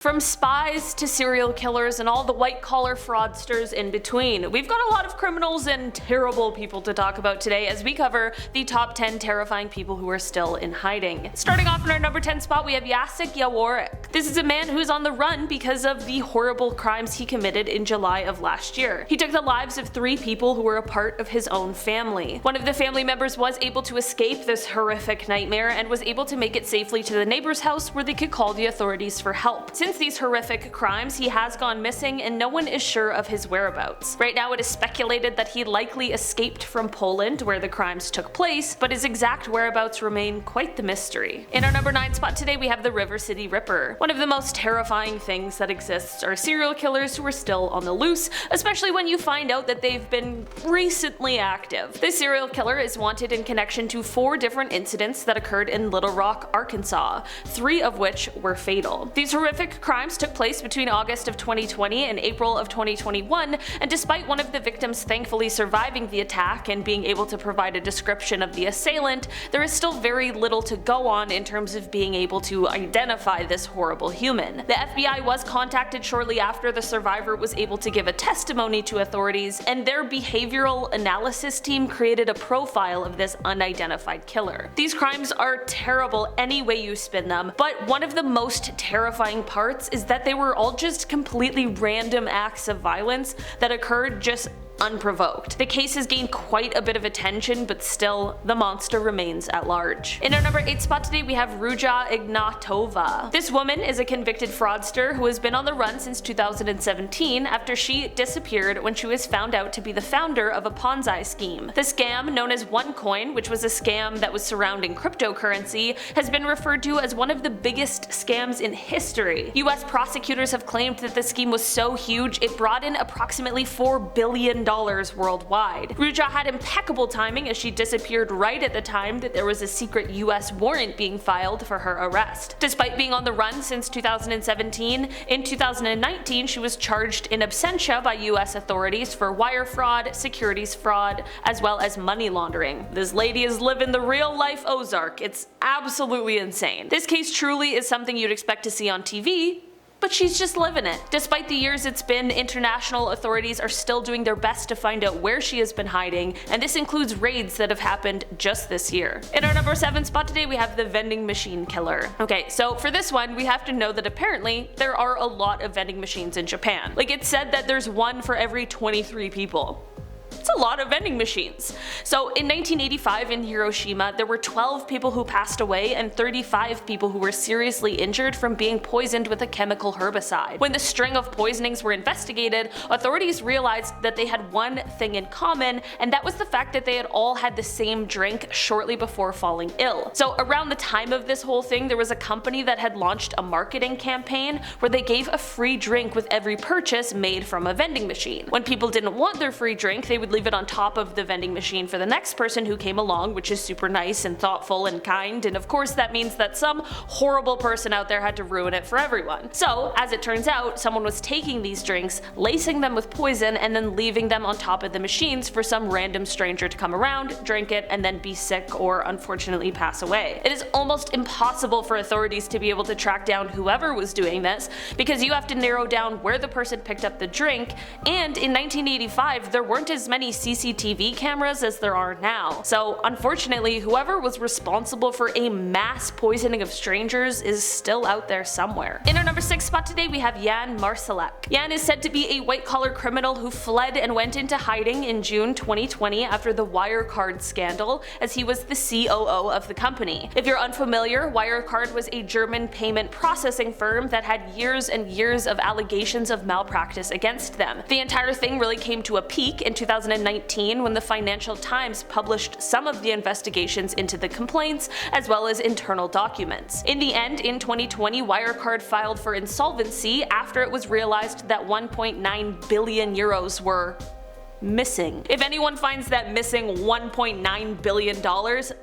From spies to serial killers and all the white-collar fraudsters in between, we've got a lot of criminals and terrible people to talk about today as we cover the top 10 terrifying people who are still in hiding. Starting off in our number 10 spot, we have Jacek Jaworek. This is a man who's on the run because of the horrible crimes he committed in July of last year. He took the lives of 3 people who were a part of his own family. One of the family members was able to escape this horrific nightmare and was able to make it safely to the neighbor's house where they could call the authorities for help. Since these horrific crimes, he has gone missing and no one is sure of his whereabouts. Right now it is speculated that he likely escaped from Poland where the crimes took place, but his exact whereabouts remain quite the mystery. In our number 9 spot today we have the River City Ripper. One of the most terrifying things that exists are serial killers who are still on the loose, especially when you find out that they've been recently active. This serial killer is wanted in connection to 4 different incidents that occurred in Little Rock, Arkansas, 3 of which were fatal. These horrific crimes took place between August of 2020 and April of 2021, and despite one of the victims thankfully surviving the attack and being able to provide a description of the assailant, there is still very little to go on in terms of being able to identify this horrible human. The FBI was contacted shortly after the survivor was able to give a testimony to authorities, and their behavioral analysis team created a profile of this unidentified killer. These crimes are terrible any way you spin them, but one of the most terrifying parts is that they were all just completely random acts of violence that occurred just unprovoked. The case has gained quite a bit of attention, but still, the monster remains at large. In our number 8 spot today we have Ruja Ignatova. This woman is a convicted fraudster who has been on the run since 2017 after she disappeared when she was found out to be the founder of a Ponzi scheme. The scam, known as OneCoin, which was a scam that was surrounding cryptocurrency, has been referred to as one of the biggest scams in history. US prosecutors have claimed that the scheme was so huge it brought in approximately $4 billion worldwide. Ruja had impeccable timing as she disappeared right at the time that there was a secret US warrant being filed for her arrest. Despite being on the run since 2017, in 2019 she was charged in absentia by US authorities for wire fraud, securities fraud, as well as money laundering. This lady is living the real life Ozark. It's absolutely insane. This case truly is something you'd expect to see on TV, but she's just living it. Despite the years it's been, international authorities are still doing their best to find out where she has been hiding, and this includes raids that have happened just this year. In our number 7 spot today we have the vending machine killer. Okay, so for this one we have to know that apparently there are a lot of vending machines in Japan. Like, it's said that there's one for every 23 people. It's a lot of vending machines. So in 1985 in Hiroshima, there were 12 people who passed away and 35 people who were seriously injured from being poisoned with a chemical herbicide. When the string of poisonings were investigated, authorities realized that they had one thing in common, and that was the fact that they had all had the same drink shortly before falling ill. So around the time of this whole thing, there was a company that had launched a marketing campaign where they gave a free drink with every purchase made from a vending machine. When people didn't want their free drink, they would leave it on top of the vending machine for the next person who came along, which is super nice and thoughtful and kind, and of course that means that some horrible person out there had to ruin it for everyone. So, as it turns out, someone was taking these drinks, lacing them with poison, and then leaving them on top of the machines for some random stranger to come around, drink it, and then be sick or unfortunately pass away. It is almost impossible for authorities to be able to track down whoever was doing this, because you have to narrow down where the person picked up the drink, and in 1985 there weren't as many CCTV cameras as there are now. So unfortunately, whoever was responsible for a mass poisoning of strangers is still out there somewhere. In our number 6 spot today we have Jan Marsalek. Jan is said to be a white-collar criminal who fled and went into hiding in June 2020 after the Wirecard scandal, as he was the COO of the company. If you're unfamiliar, Wirecard was a German payment processing firm that had years and years of allegations of malpractice against them. The entire thing really came to a peak in 2019 when the Financial Times published some of the investigations into the complaints as well as internal documents. In the end, in 2020, Wirecard filed for insolvency after it was realized that 1.9 billion euros were missing. If anyone finds that missing $1.9 billion,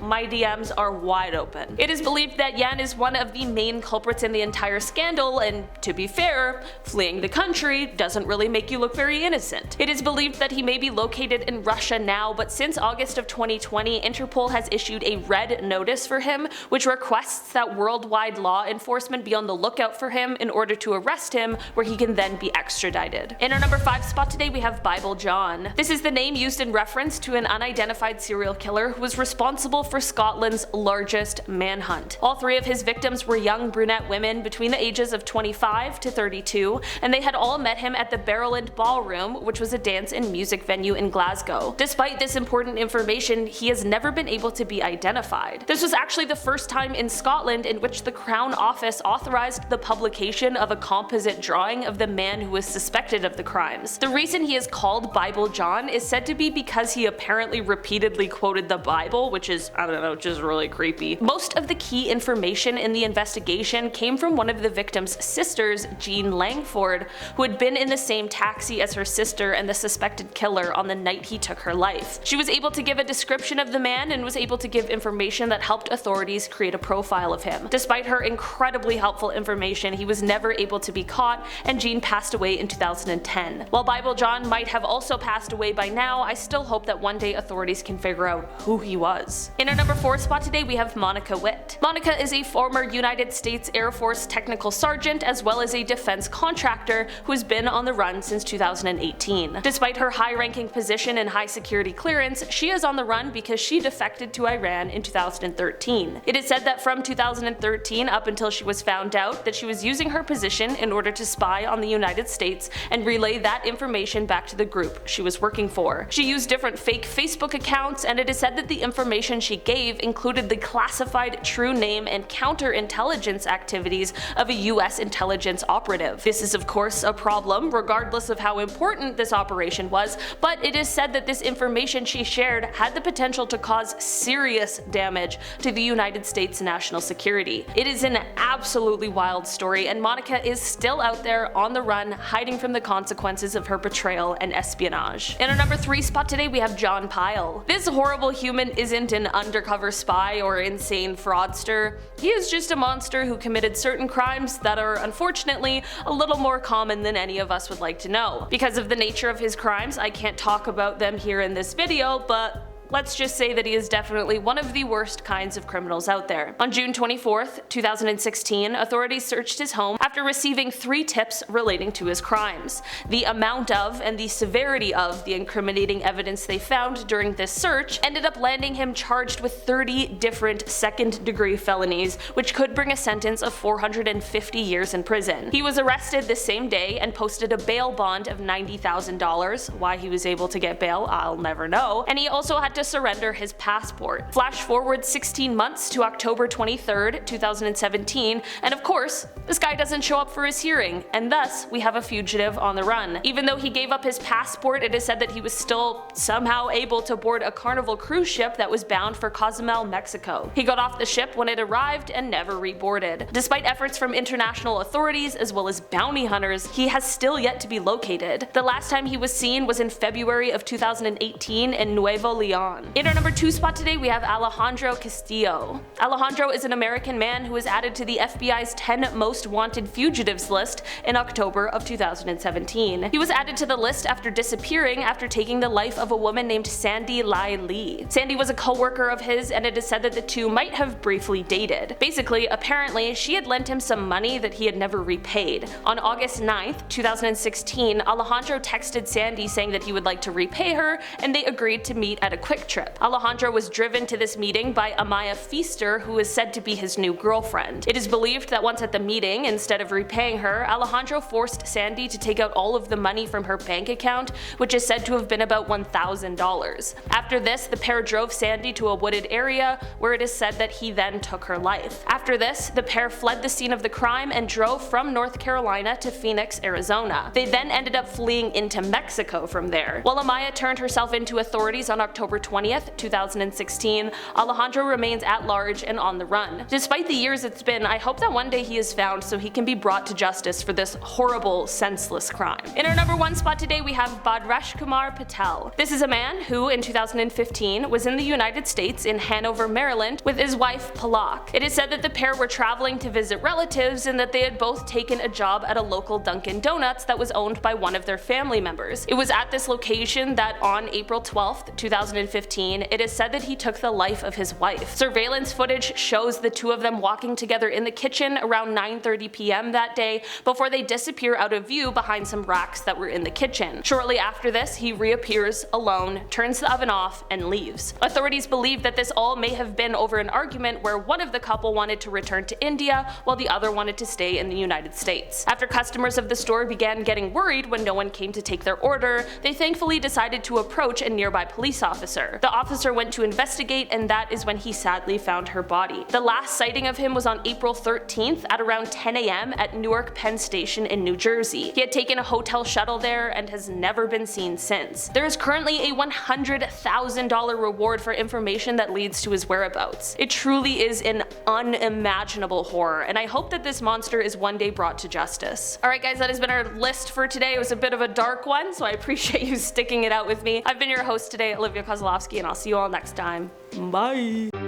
my DMs are wide open. It is believed that Yan is one of the main culprits in the entire scandal, and to be fair, fleeing the country doesn't really make you look very innocent. It is believed that he may be located in Russia now, but since August of 2020, Interpol has issued a red notice for him, which requests that worldwide law enforcement be on the lookout for him in order to arrest him, where he can then be extradited. In our number 5 spot today, we have Bible John. This is the name used in reference to an unidentified serial killer who was responsible for Scotland's largest manhunt. All 3 of his victims were young brunette women between the ages of 25 to 32, and they had all met him at the Barrowland Ballroom, which was a dance and music venue in Glasgow. Despite this important information, he has never been able to be identified. This was actually the first time in Scotland in which the Crown Office authorized the publication of a composite drawing of the man who was suspected of the crimes. The reason he is called Bible John is said to be because he apparently repeatedly quoted the Bible, which is, I don't know, just really creepy. Most of the key information in the investigation came from one of the victim's sisters, Jean Langford, who had been in the same taxi as her sister and the suspected killer on the night he took her life. She was able to give a description of the man and was able to give information that helped authorities create a profile of him. Despite her incredibly helpful information, he was never able to be caught, and Jean passed away in 2010. While Bible John might have also passed away by now, I still hope that one day authorities can figure out who he was. In our number 4 spot today, we have Monica Witt. Monica is a former United States Air Force technical sergeant as well as a defense contractor who has been on the run since 2018. Despite her high-ranking position and high security clearance, she is on the run because she defected to Iran in 2013. It is said that from 2013 up until she was found out that she was using her position in order to spy on the United States and relay that information back to the group she was working for. She used different fake Facebook accounts, and it is said that the information she gave included the classified true name and counterintelligence activities of a US intelligence operative. This is of course a problem regardless of how important this operation was, but it is said that this information she shared had the potential to cause serious damage to the United States national security. It is an absolutely wild story, and Monica is still out there on the run, hiding from the consequences of her betrayal and espionage. In our number 3 spot today, we have John Pyle. This horrible human isn't an undercover spy or insane fraudster. He is just a monster who committed certain crimes that are unfortunately a little more common than any of us would like to know. Because of the nature of his crimes, I can't talk about them here in this video, but let's just say that he is definitely one of the worst kinds of criminals out there. On June 24th, 2016, authorities searched his home after receiving 3 tips relating to his crimes. The amount of and the severity of the incriminating evidence they found during this search ended up landing him charged with 30 different second-degree felonies, which could bring a sentence of 450 years in prison. He was arrested the same day and posted a bail bond of $90,000. Why he was able to get bail, I'll never know. And he also had to surrender his passport. Flash forward 16 months to October 23rd, 2017, and of course, this guy doesn't show up for his hearing, and thus we have a fugitive on the run. Even though he gave up his passport, it is said that he was still somehow able to board a Carnival cruise ship that was bound for Cozumel, Mexico. He got off the ship when it arrived and never reboarded. Despite efforts from international authorities as well as bounty hunters, he has still yet to be located. The last time he was seen was in February of 2018 in Nuevo Leon. In our number 2 spot today, we have Alejandro Castilla. Alejandro is an American man who was added to the FBI's 10 most wanted fugitives list in October of 2017. He was added to the list after disappearing after taking the life of a woman named Sandy Lai Lee. Sandy was a co-worker of his, and it is said that the two might have briefly dated. Basically, apparently, she had lent him some money that he had never repaid. On August 9th, 2016, Alejandro texted Sandy saying that he would like to repay her, and they agreed to meet at a quick trip. Alejandro was driven to this meeting by Amaya Feaster, who is said to be his new girlfriend. It is believed that once at the meeting, instead of repaying her, Alejandro forced Sandy to take out all of the money from her bank account, which is said to have been about $1,000. After this, the pair drove Sandy to a wooded area, where it is said that he then took her life. After this, the pair fled the scene of the crime and drove from North Carolina to Phoenix, Arizona. They then ended up fleeing into Mexico from there. While Amaya turned herself into authorities on October 20th, 2016, Alejandro remains at large and on the run. Despite the years it's been, I hope that one day he is found so he can be brought to justice for this horrible, senseless crime. In our number 1 spot today we have Bhadreshkumar Patel. This is a man who, in 2015, was in the United States in Hanover, Maryland, with his wife Pyle. It is said that the pair were traveling to visit relatives and that they had both taken a job at a local Dunkin' Donuts that was owned by one of their family members. It was at this location that on April 12th, 2015, it is said that he took the life of his wife. Surveillance footage shows the two of them walking together in the kitchen around 9:30 p.m. that day before they disappear out of view behind some racks that were in the kitchen. Shortly after this, he reappears alone, turns the oven off, and leaves. Authorities believe that this all may have been over an argument where one of the couple wanted to return to India while the other wanted to stay in the United States. After customers of the store began getting worried when no one came to take their order, they thankfully decided to approach a nearby police officer. The officer went to investigate, and that is when he sadly found her body. The last sighting of him was on April 13th at around 10 a.m. at Newark Penn Station in New Jersey. He had taken a hotel shuttle there and has never been seen since. There is currently a $100,000 reward for information that leads to his whereabouts. It truly is an unimaginable horror, and I hope that this monster is one day brought to justice. Alright guys, that has been our list for today. It was a bit of a dark one, so I appreciate you sticking it out with me. I've been your host today, Olivia Kozlowski, and I'll see you all next time. Bye!